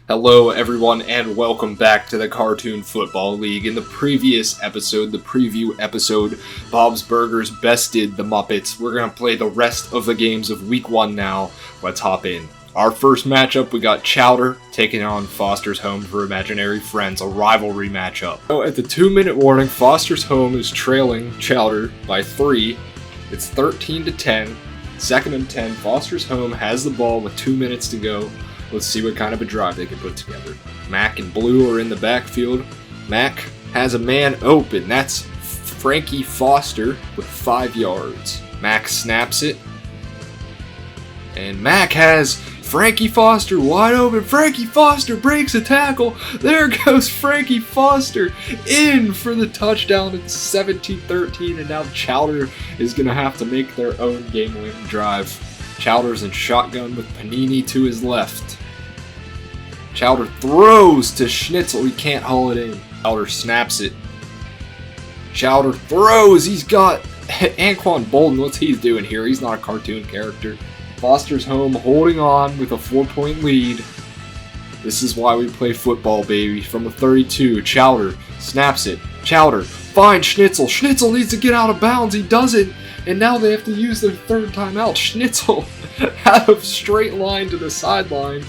Hello everyone and welcome back to the Cartoon Football League. In the previous episode, the preview episode, Bob's Burgers bested the Muppets. We're going to play the rest of the games of week 1 now. Let's hop in. Our first matchup, we got Chowder taking on Foster's Home for Imaginary Friends, a rivalry matchup. So at the 2-minute warning, Foster's Home is trailing Chowder by 3. It's 13-10. Second and 10, Foster's Home has the ball with 2 minutes to go. Let's see what kind of a drive they can put together. Mac and Blue are in the backfield. Mac has a man open. That's Frankie Foster with 5 yards. Mac snaps it. And Mac has Frankie Foster wide open. Frankie Foster breaks a tackle. There goes Frankie Foster in for the touchdown. It's 17-13, and now Chowder is going to have to make their own game-winning drive. Chowder's in shotgun with Panini to his left. Chowder throws to Schnitzel. He can't haul it in. Chowder snaps it. Chowder throws. He's got Anquan Bolden. What's he doing here? He's not a cartoon character. Foster's Home holding on with a 4-point lead. This is why we play football, baby. From the 32, Chowder snaps it. Chowder finds Schnitzel. Schnitzel needs to get out of bounds. He doesn't. And now they have to use their third timeout. Schnitzel had a straight line to the sideline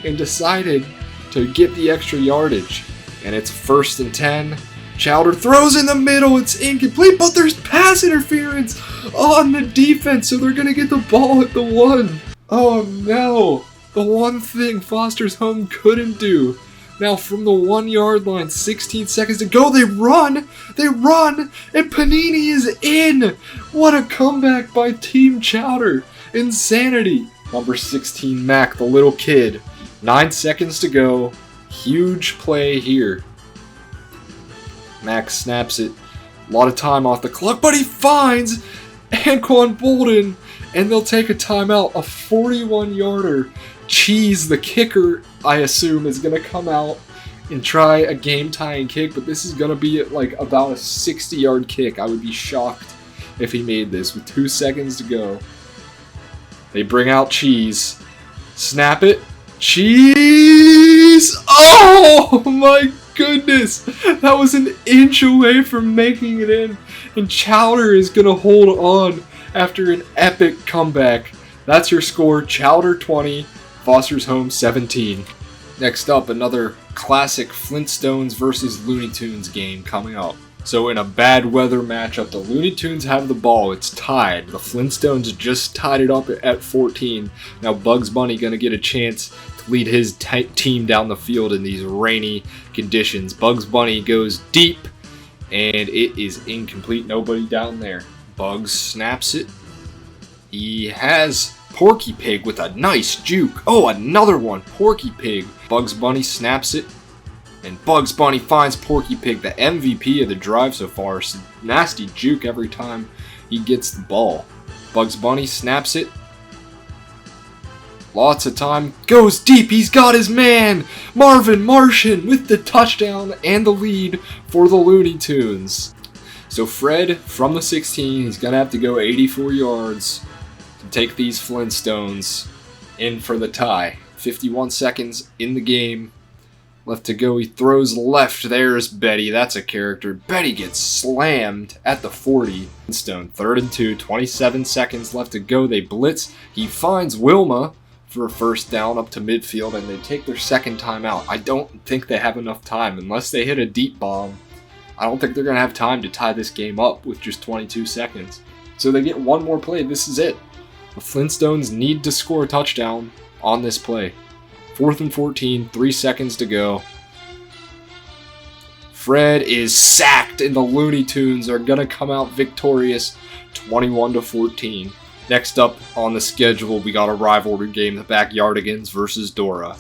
and decided to get the extra yardage. And it's 1st and 10. Chowder throws in the middle. It's incomplete, but there's pass interference on the defense, so they're going to get the ball at the 1. Oh no. The one thing Foster's Home couldn't do. Now from the 1-yard line, 16 seconds to go, they run, and Panini is in! What a comeback by Team Chowder. Insanity. Number 16, Mac, the little kid. 9 seconds to go. Huge play here. Mac snaps it. A lot of time off the clock, but he finds Anquan Bolden, and they'll take a timeout, a 41-yarder. Cheese, the kicker, I assume, is going to come out and try a game-tying kick, but this is going to be like about a 60-yard kick. I would be shocked if he made this with 2 seconds to go. They bring out Cheese. Snap it. Cheese! Oh my goodness! That was an inch away from making it in, and Chowder is going to hold on after an epic comeback. That's your score, Chowder 20. Foster's Home 17. Next up, another classic Flintstones versus Looney Tunes game coming up. So in a bad weather matchup, the Looney Tunes have the ball. It's tied. The Flintstones just tied it up at 14. Now Bugs Bunny going to get a chance to lead his team down the field in these rainy conditions. Bugs Bunny goes deep, and it is incomplete. Nobody down there. Bugs snaps it. He has Porky Pig with a nice juke. Oh, another one. Porky Pig. Bugs Bunny snaps it. And Bugs Bunny finds Porky Pig, the MVP of the drive so far. Nasty juke every time he gets the ball. Bugs Bunny snaps it. Lots of time. Goes deep. He's got his man. Marvin Martian with the touchdown and the lead for the Looney Tunes. So Fred from the 16. He's going to have to go 84 yards. Take these Flintstones in for the tie. 51 seconds in the game. Left to go. He throws left. There's Betty. That's a character. Betty gets slammed at the 40. Flintstone, 3rd and 2. 27 seconds left to go. They blitz. He finds Wilma for a first down up to midfield, and they take their second timeout. I don't think they have enough time. Unless they hit a deep bomb, I don't think they're going to have time to tie this game up with just 22 seconds. So they get one more play. This is it. The Flintstones need to score a touchdown on this play. 4th and 14, 3 seconds to go. Fred is sacked, and the Looney Tunes are going to come out victorious, 21-14. Next up on the schedule, we got a rivalry game, the Backyardigans versus Dora.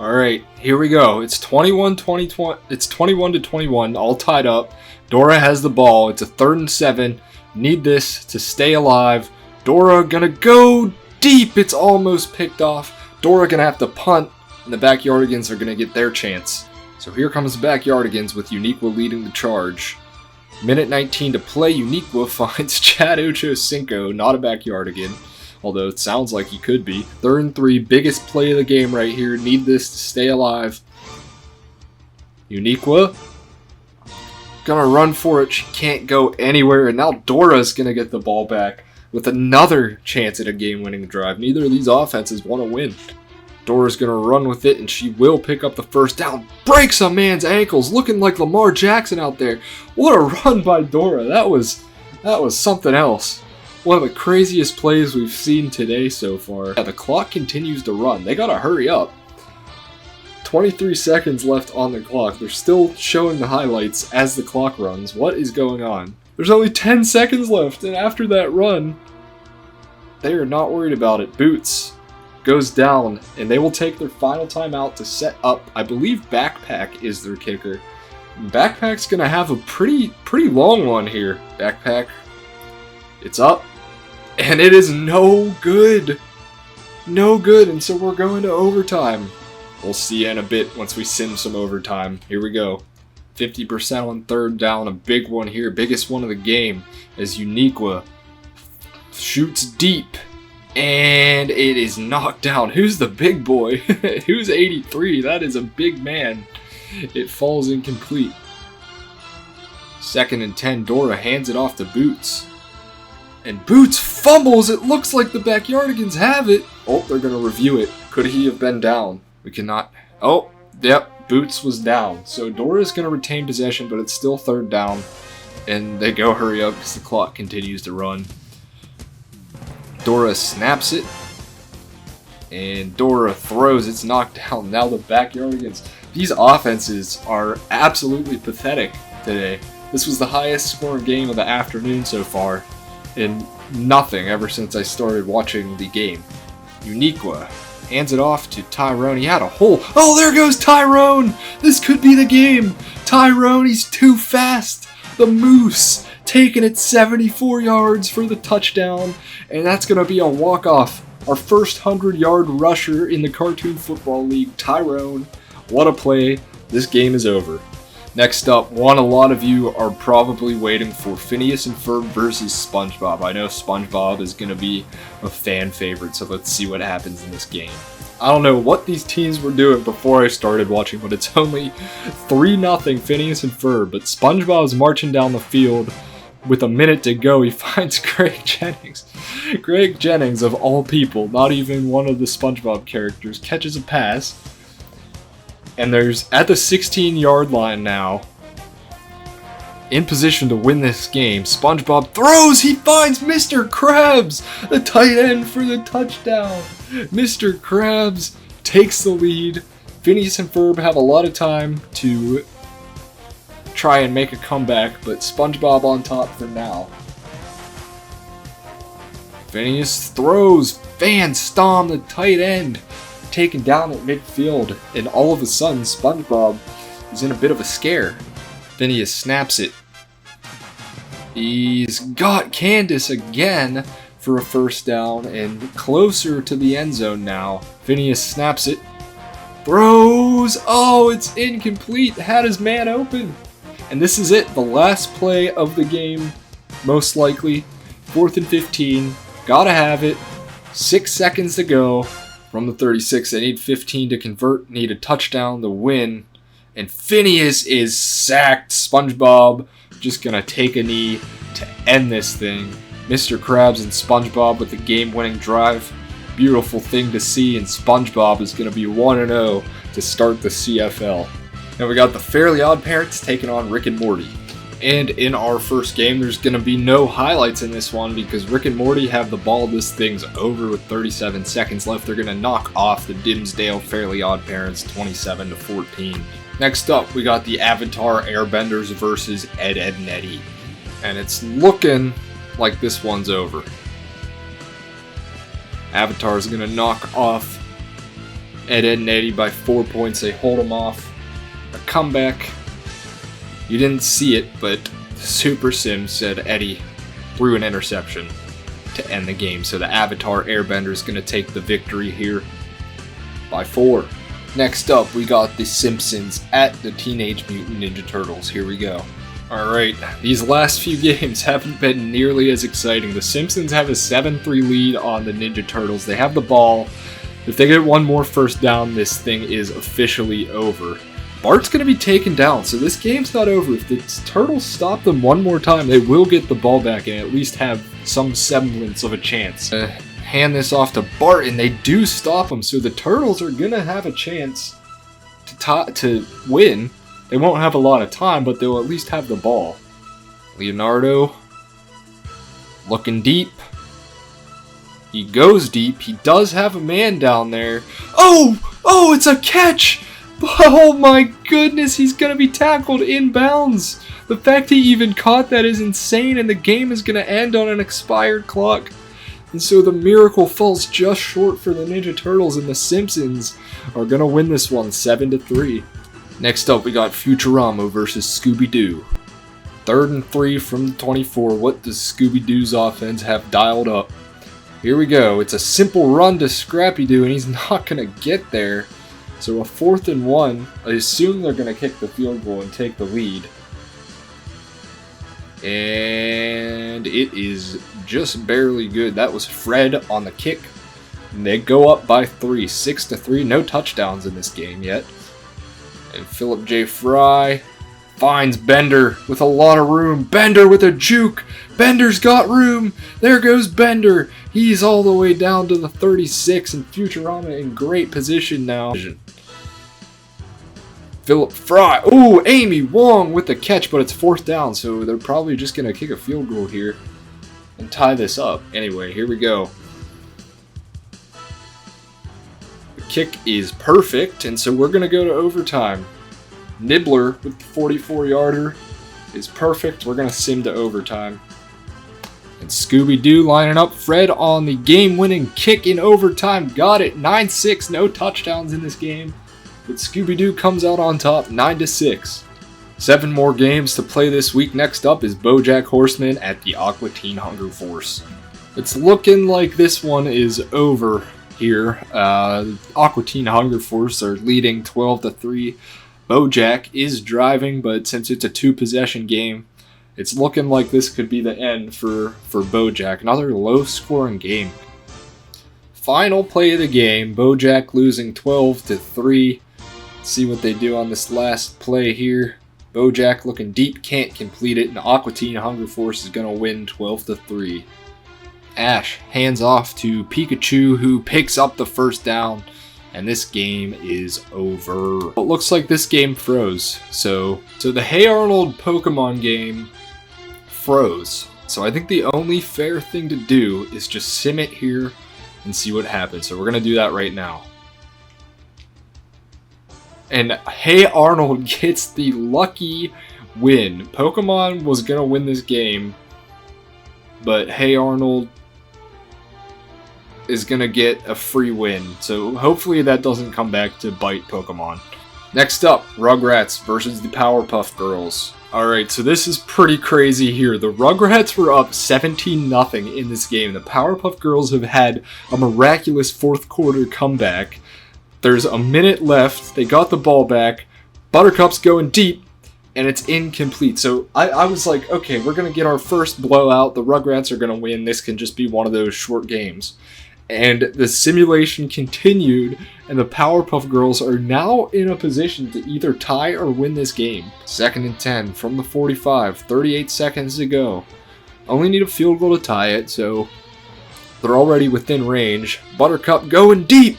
Alright, here we go. It's 21-21, all tied up. Dora has the ball. It's a 3rd and 7. Need this to stay alive. Dora gonna go deep. It's almost picked off. Dora gonna have to punt, and the Backyardigans are gonna get their chance. So here comes the Backyardigans with Uniqua leading the charge. Minute 19 to play. Uniqua finds Chad Ochocinco, not a Backyardigan, although it sounds like he could be. 3rd and 3, biggest play of the game right here. Need this to stay alive. Uniqua. Gonna run for it. She can't go anywhere, and now Dora's gonna get the ball back with another chance at a game-winning drive. Neither of these offenses want to win. Dora's going to run with it, and she will pick up the first down. Breaks a man's ankles, looking like Lamar Jackson out there. What a run by Dora. That was something else. One of the craziest plays we've seen today so far. Yeah, the clock continues to run. They got to hurry up. 23 seconds left on the clock. They're still showing the highlights as the clock runs. What is going on? There's only 10 seconds left, and after that run, they are not worried about it. Boots goes down, and they will take their final timeout to set up. I believe Backpack is their kicker. Backpack's gonna have a pretty long one here. Backpack, it's up, and it is no good. No good, and so we're going to overtime. We'll see you in a bit once we sim some overtime. Here we go. 50% on 3rd down, a big one here, biggest one of the game, as Uniqua shoots deep, and it is knocked down. Who's the big boy? Who's 83? That is a big man. It falls incomplete. 2nd and 10, Dora hands it off to Boots. And Boots fumbles. It looks like the Backyardigans have it. Oh, they're going to review it. Could he have been down? We cannot. Oh, yep, Boots was down. So Dora's going to retain possession, but it's still 3rd down. And they go hurry up because the clock continues to run. Dora snaps it, and Dora throws. It's knocked down. Now the Backyardigans. These offenses are absolutely pathetic today. This was the highest scoring game of the afternoon so far, and nothing ever since I started watching the game. Uniqua hands it off to Tyrone. He had a hole. Oh, there goes Tyrone! This could be the game. Tyrone, he's too fast. The Moose taking it 74 yards for the touchdown, and that's going to be a walk-off. Our first 100-yard rusher in the Cartoon Football League, Tyrone. What a play. This game is over. Next up, one a lot of you are probably waiting for, Phineas and Ferb versus SpongeBob. I know SpongeBob is going to be a fan favorite, so let's see what happens in this game. I don't know what these teams were doing before I started watching, but it's only 3-0 Phineas and Ferb, but SpongeBob's marching down the field. With a minute to go, he finds Greg Jennings. Greg Jennings, of all people, not even one of the SpongeBob characters, catches a pass. And there's, at the 16-yard line now, in position to win this game, SpongeBob throws! He finds Mr. Krabs, the tight end for the touchdown. Mr. Krabs takes the lead. Phineas and Ferb have a lot of time to try and make a comeback, but SpongeBob on top for now. Phineas throws. Van Stom, the tight end, taken down at midfield, and all of a sudden SpongeBob is in a bit of a scare. Phineas snaps it. He's got Candace again for a first down and closer to the end zone now. Phineas snaps it. Throws. Oh, it's incomplete. Had his man open. And this is it, the last play of the game, most likely. 4th and 15, gotta have it. 6 seconds to go from the 36. They need 15 to convert, need a touchdown to win. And Phineas is sacked. SpongeBob just gonna take a knee to end this thing. Mr. Krabs and SpongeBob with the game-winning drive. Beautiful thing to see, and SpongeBob is gonna be 1-0 to start the CFL. Now we got the Fairly Odd Parents taking on Rick and Morty. And in our first game, there's going to be no highlights in this one because Rick and Morty have the ball. This thing's over with 37 seconds left. They're going to knock off the Dimsdale Fairly Odd Parents 27-14. Next up, we got the Avatar Airbenders versus Ed, Edd and Eddy. And it's looking like this one's over. Avatar's going to knock off Ed, Edd and Eddy by 4 points. They hold them off. A comeback. You didn't see it, but Super Sim said Eddie threw an interception to end the game. So the Avatar Airbender is going to take the victory here by 4. Next up, we got the Simpsons at the Teenage Mutant Ninja Turtles. Here we go. Alright, these last few games haven't been nearly as exciting. The Simpsons have a 7-3 lead on the Ninja Turtles. They have the ball. If they get one more first down, this thing is officially over. Bart's going to be taken down, so this game's not over. If the Turtles stop them one more time, they will get the ball back and at least have some semblance of a chance. Hand this off to Bart, and they do stop him, so the Turtles are going to have a chance to win. They won't have a lot of time, but they'll at least have the ball. Leonardo, looking deep. He goes deep. He does have a man down there. Oh, it's a catch! Oh my goodness, he's going to be tackled inbounds. The fact he even caught that is insane, and the game is going to end on an expired clock. And so the miracle falls just short for the Ninja Turtles, and the Simpsons are going to win this one 7-3. Next up, we got Futurama versus Scooby-Doo. 3rd and 3 from the 24. What does Scooby-Doo's offense have dialed up? Here we go. It's a simple run to Scrappy-Doo, and he's not going to get there. So a 4th and 1. I assume they're going to kick the field goal and take the lead. And it is just barely good. That was Fred on the kick. And they go up by 3. 6-3. No touchdowns in this game yet. And Philip J. Fry finds Bender with a lot of room. Bender with a juke. Bender's got room. There goes Bender. He's all the way down to the 36, and Futurama in great position now. Philip Fry. Ooh, Amy Wong with the catch, but it's 4th down, so they're probably just going to kick a field goal here and tie this up. Anyway, here we go. Kick is perfect, and so we're going to go to overtime. Nibbler with the 44-yarder is perfect. We're going to sim to overtime. And Scooby-Doo lining up. Fred on the game-winning kick in overtime. Got it. 9-6. No touchdowns in this game. But Scooby-Doo comes out on top. 9-6. 7 more games to play this week. Next up is BoJack Horseman at the Aqua Teen Hunger Force. It's looking like this one is over here. Aqua Teen Hunger Force are leading 12-3. BoJack is driving, but since it's a 2-possession game, it's looking like this could be the end for BoJack. Another low-scoring game. Final play of the game. BoJack losing 12-3. See what they do on this last play here. BoJack looking deep, can't complete it, and Aqua Teen Hunger Force is going to win 12-3. Ash hands off to Pikachu, who picks up the first down, and this game is over. It looks like this game froze. So the Hey Arnold Pokemon game froze. So I think the only fair thing to do is just sim it here and see what happens. So we're going to do that right now. And Hey Arnold gets the lucky win. Pokemon was going to win this game, but Hey Arnold is going to get a free win. So hopefully that doesn't come back to bite Pokemon. Next up, Rugrats versus the Powerpuff Girls. Alright, so this is pretty crazy here. The Rugrats were up 17-0 in this game. The Powerpuff Girls have had a miraculous 4th quarter comeback. There's a minute left. They got the ball back. Buttercup's going deep, and it's incomplete. So I was like, okay, we're going to get our first blowout. The Rugrats are going to win. This can just be one of those short games. And the simulation continued, and the Powerpuff Girls are now in a position to either tie or win this game. 2nd and 10 from the 45, 38 seconds to go. Only need a field goal to tie it, so they're already within range. Buttercup going deep!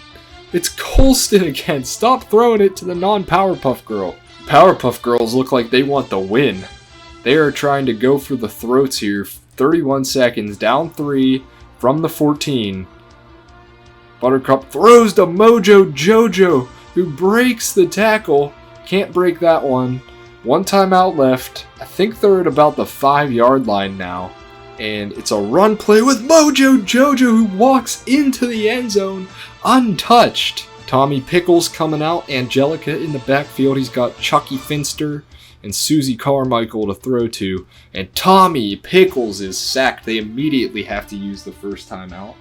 It's Colston again. Stop throwing it to the non-Powerpuff Girl. Powerpuff Girls look like they want the win. They are trying to go for the throats here. 31 seconds, down 3 from the 14. Buttercup throws to Mojo Jojo, who breaks the tackle. Can't break that one. 1 timeout left. I think they're at about the 5-yard line now. And it's a run play with Mojo Jojo, who walks into the end zone untouched. Tommy Pickles coming out. Angelica in the backfield. He's got Chucky Finster and Susie Carmichael to throw to. And Tommy Pickles is sacked. They immediately have to use the first timeout.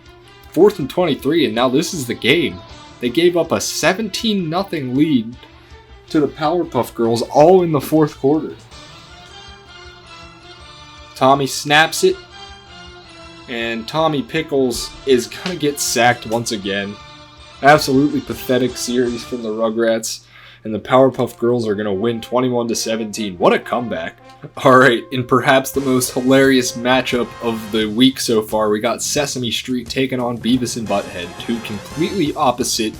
4th and 23, and now this is the game. They gave up a 17-0 lead to the Powerpuff Girls all in the 4th quarter. Tommy snaps it. And Tommy Pickles is going to get sacked once again. Absolutely pathetic series from the Rugrats. And the Powerpuff Girls are going to win 21-17. What a comeback. Alright, in perhaps the most hilarious matchup of the week so far, we got Sesame Street taking on Beavis and Butthead. Two completely opposite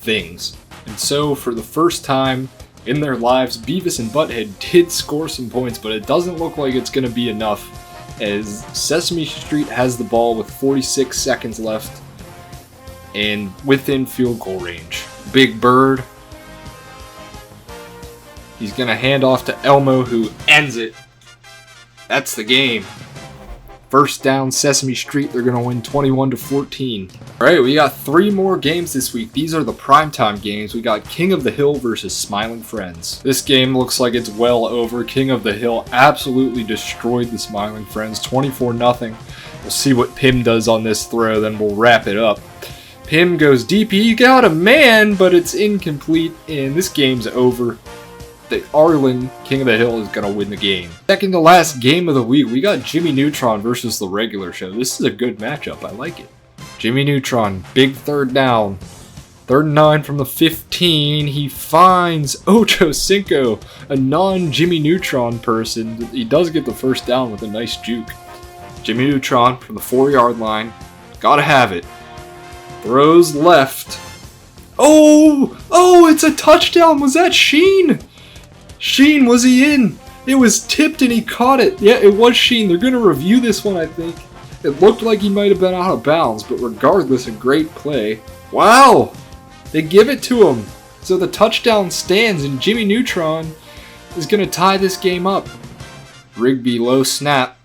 things. And so, for the first time in their lives, Beavis and Butthead did score some points, but it doesn't look like it's going to be enough, as Sesame Street has the ball with 46 seconds left and within field goal range. Big Bird, he's going to hand off to Elmo, who ends it. That's the game. First down, Sesame Street. They're going to win 21-14. Alright, we got 3 more games this week. These are the primetime games. We got King of the Hill versus Smiling Friends. This game looks like it's well over. King of the Hill absolutely destroyed the Smiling Friends, 24-0. We'll see what Pim does on this throw, then we'll wrap it up. Pim goes deep. He got a man, but it's incomplete, and this game's over. The Arlen, King of the Hill, is going to win the game. Second to last game of the week, we got Jimmy Neutron versus the regular show. This is a good matchup. I like it. Jimmy Neutron, big third down. 3rd and 9 from the 15. He finds Ocho Cinco, a non-Jimmy Neutron person. He does get the first down with a nice juke. Jimmy Neutron from the 4-yard line. Gotta have it. Throws left. Oh, it's a touchdown. Was that Sheen? Sheen, was he in? It was tipped and he caught it. Yeah, it was Sheen. They're going to review this one, I think. It looked like he might have been out of bounds, but regardless, a great play. Wow! They give it to him. So the touchdown stands, and Jimmy Neutron is going to tie this game up. Rigby low snap.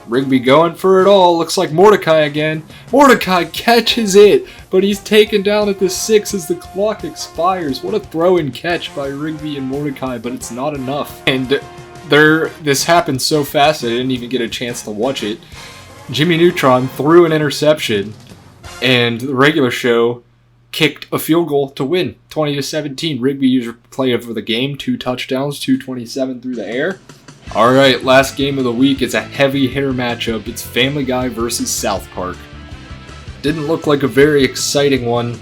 Rigby going for it all. Looks like Mordecai again. Mordecai catches it, but he's taken down at the 6 as the clock expires. What a throw and catch by Rigby and Mordecai, but it's not enough. And this happened so fast I didn't even get a chance to watch it. Jimmy Neutron threw an interception, and the regular show kicked a field goal to win, 20-17. Rigby used play of the game, 2 touchdowns, 227 through the air. Alright, last game of the week. It's a heavy hitter matchup. It's Family Guy versus South Park. Didn't look like a very exciting one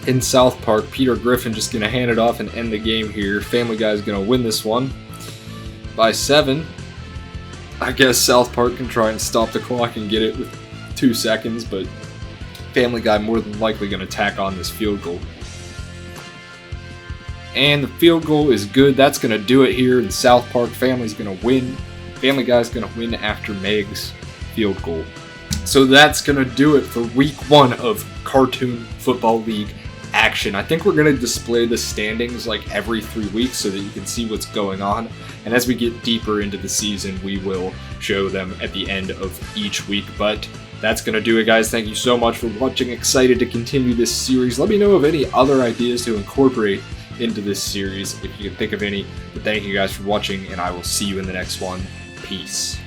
in South Park. Peter Griffin just going to hand it off and end the game here. Family Guy is going to win this one by 7. I guess South Park can try and stop the clock and get it with 2 seconds, but Family Guy more than likely going to tack on this field goal. And the field goal is good. That's going to do it here in South Park. Family's going to win. Family Guy's going to win after Meg's field goal. So that's going to do it for week 1 of Cartoon Football League action. I think we're going to display the standings like every 3 weeks so that you can see what's going on. And as we get deeper into the season, we will show them at the end of each week. But that's going to do it, guys. Thank you so much for watching. Excited to continue this series. Let me know of any other ideas to incorporate into this series if you can think of any. But thank you guys for watching, and I will see you in the next one. Peace.